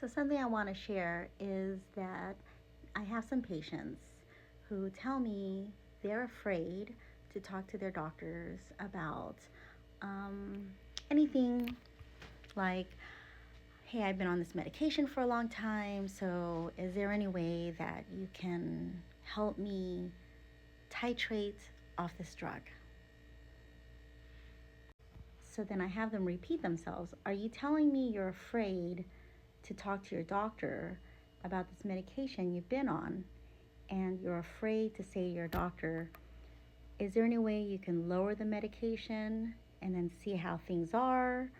So, something I want to share is that I have some patients who tell me they're afraid to talk to their doctors about um, anything like, hey, I've been on this medication for a long time, so is there any way that you can help me titrate off this drug? So then I have them repeat themselves. Are you telling me you're afraid to talk to your doctor about this medication you've been on? And you're afraid to say to your doctor, is there any way you can lower the medication and then see how things are?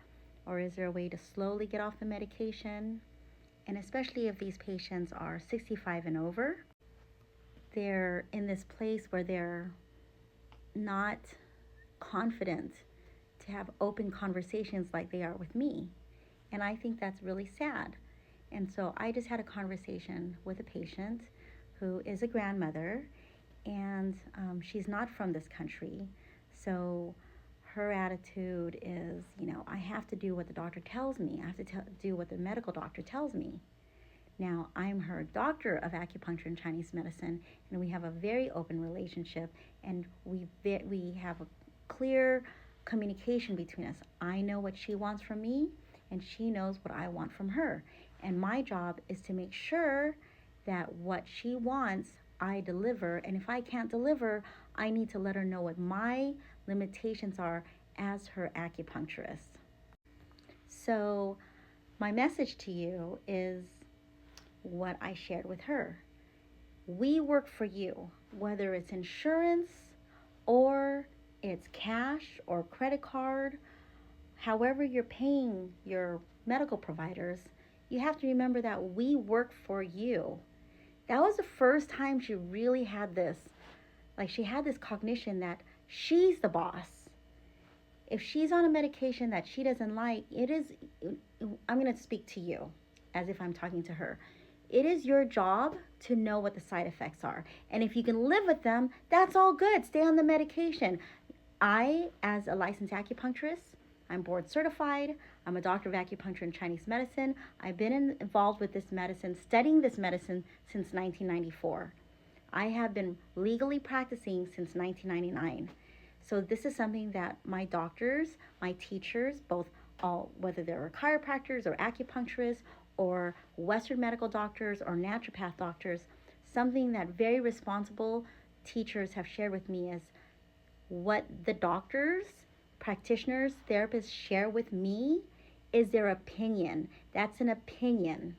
Or is there a way to slowly get off the medication? And especially if these patients are 65 and over, they're in this place where they're not confident to have open conversations like they are with me. And I think that's really sad. And so I just had a conversation with a patient who is a grandmother, and she's not from this country. So her attitude is, I have to do what the doctor tells me. I have to do what the medical doctor tells me. Now, I'm her doctor of acupuncture and Chinese medicine, and we have a very open relationship, and we have a clear communication between us. I know what she wants from me, and she knows what I want from her. And my job is to make sure that what she wants, I deliver. And if I can't deliver, I need to let her know what my limitations are as her acupuncturist. So, my message to you is what I shared with her. We work for you, whether it's insurance or it's cash or credit card, however you're paying your medical providers, you have to remember that we work for you. That was the first time she really had this, like she had this cognition that she's the boss. If she's on a medication that she doesn't like, I'm going to speak to you as if I'm talking to her. It is your job to know what the side effects are. And if you can live with them, that's all good. Stay on the medication. I, as a licensed acupuncturist, I'm board certified. I'm a doctor of acupuncture and Chinese medicine. I've been involved with this medicine, studying this medicine since 1994. I have been legally practicing since 1999. So this is something that my doctors, my teachers, whether they're chiropractors or acupuncturists or Western medical doctors or naturopath doctors, something that very responsible teachers have shared with me is what the doctors, practitioners, therapists share with me is their opinion. That's an opinion.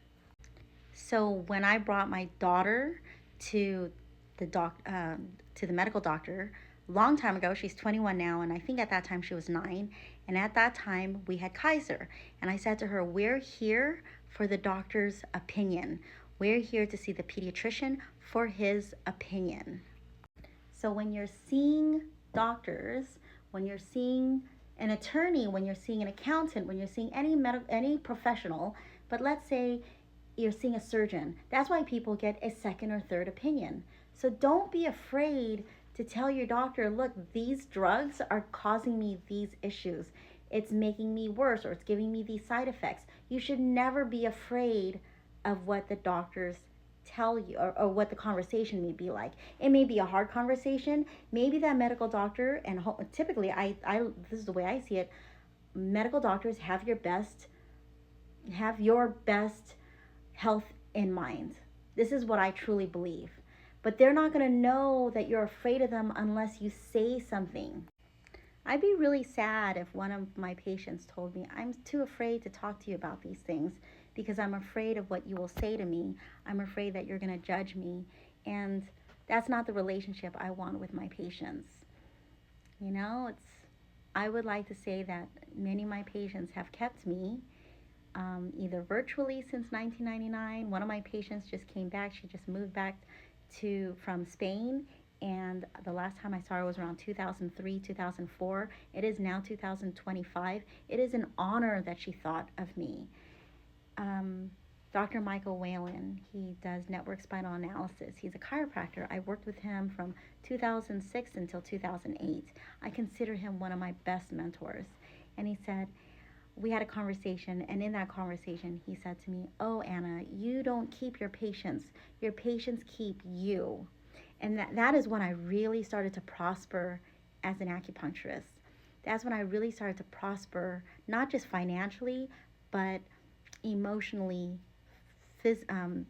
So when I brought my daughter to to the medical doctor a long time ago, she's 21 now, and I think at that time she was 9. And at that time we had Kaiser, and I said to her, "We're here for the doctor's opinion. We're here to see the pediatrician for his opinion." So when you're seeing doctors, when you're seeing an attorney, when you're seeing an accountant, when you're seeing any professional, but let's say you're seeing a surgeon, that's why people get a second or third opinion. So don't be afraid to tell your doctor, look, these drugs are causing me these issues. It's making me worse, or it's giving me these side effects. You should never be afraid of what the doctors tell you, or what the conversation may be like. It may be a hard conversation. Maybe that medical doctor, and typically this is the way I see it, medical doctors have your best health in mind. This is what I truly believe. But they're not going to know that you're afraid of them unless you say something. I'd be really sad if one of my patients told me, "I'm too afraid to talk to you about these things because I'm afraid of what you will say to me. I'm afraid that you're going to judge me." And that's not the relationship I want with my patients. I would like to say that many of my patients have kept me either virtually since 1999. One of my patients just came back. She just moved back from Spain, and the last time I saw her was around 2003, 2004. It is now 2025. It is an honor that she thought of me. Dr. Michael Whalen, he does network spinal analysis. He's a chiropractor. I worked with him from 2006 until 2008. I consider him one of my best mentors. And he said, we had a conversation, and in that conversation, he said to me, "Oh, Anna, you don't keep your patients keep you." And that is when I really started to prosper as an acupuncturist. That's when I really started to prosper, not just financially, but emotionally, phys- um,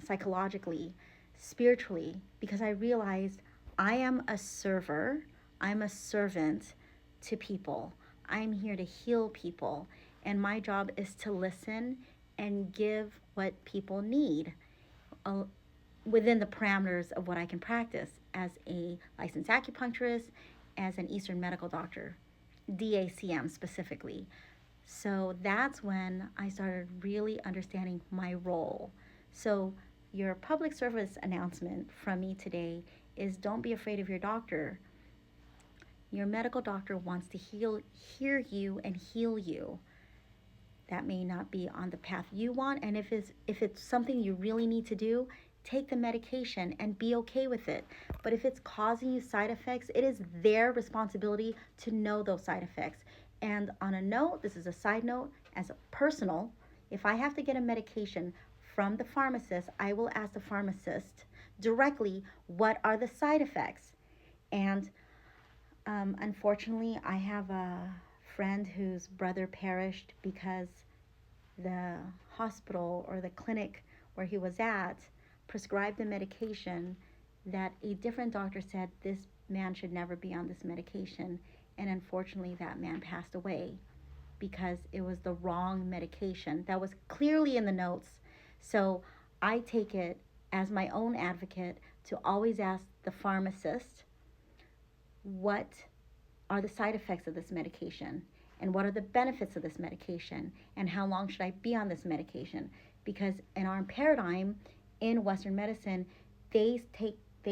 psychologically, spiritually, because I realized I am a server, I'm a servant to people. I'm here to heal people, and my job is to listen and give what people need uh, within the parameters of what I can practice as a licensed acupuncturist, as an Eastern medical doctor, DACM specifically. So that's when I started really understanding my role. So, your public service announcement from me today is don't be afraid of your doctor. Your medical doctor wants to hear you and heal you. That may not be on the path you want, and if it's something you really need to do, take the medication and be okay with it. But if it's causing you side effects, it is their responsibility to know those side effects. And on a note, this is a side note, as a personal, if I have to get a medication from the pharmacist, I will ask the pharmacist directly what are the side effects. And unfortunately, I have a friend whose brother perished because the hospital or the clinic where he was at prescribed a medication that a different doctor said this man should never be on this medication. And unfortunately, that man passed away because it was the wrong medication that was clearly in the notes. So I take it as my own advocate to always ask the pharmacist what are the side effects of this medication, and what are the benefits of this medication, and how long should I be on this medication? Because in our paradigm in Western medicine, they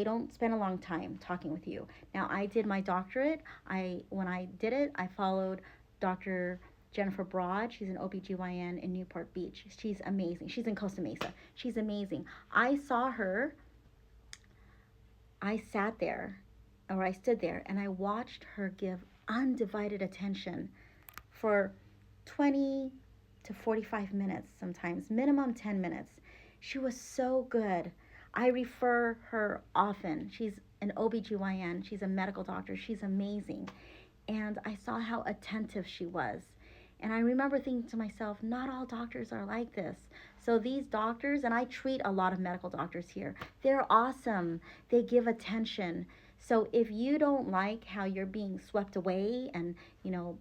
don't spend a long time talking with you. Now, I did my doctorate. When I did it, I followed Dr. Jennifer Broad. She's an OBGYN in Newport Beach. She's amazing. She's in Costa Mesa. She's amazing. I saw her, I sat there, or I stood there, and I watched her give undivided attention for 20 to 45 minutes, sometimes minimum 10 minutes. She was so good. I refer her often. She's an OBGYN, she's a medical doctor, she's amazing. And I saw how attentive she was. And I remember thinking to myself, not all doctors are like this. So these doctors, and I treat a lot of medical doctors here, they're awesome. They give attention. So if you don't like how you're being swept away, and you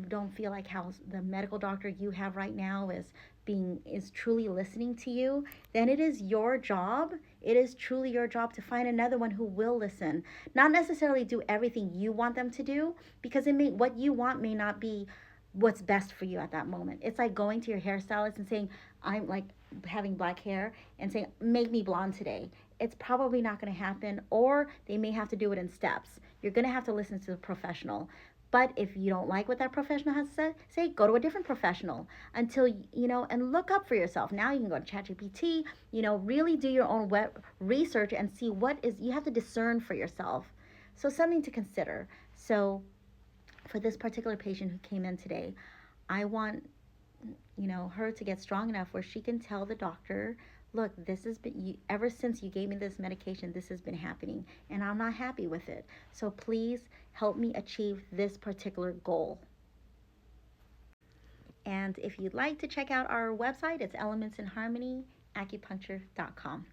don't feel like how the medical doctor you have right now is truly listening to you, then it is your job. It is truly your job to find another one who will listen. Not necessarily do everything you want them to do, because what you want may not be what's best for you at that moment. It's like going to your hairstylist and saying, I'm like having black hair, and saying, make me blonde today. It's probably not going to happen, or they may have to do it in steps. You're going to have to listen to the professional. But if you don't like what that professional has to say, go to a different professional until, and look up for yourself. Now you can go to ChatGPT, really do your own web research and see you have to discern for yourself. So something to consider. So for this particular patient who came in today, I want, her to get strong enough where she can tell the doctor, look, this has been, ever since you gave me this medication, this has been happening, and I'm not happy with it. So please help me achieve this particular goal. And if you'd like to check out our website, it's elementsinharmonyacupuncture.com.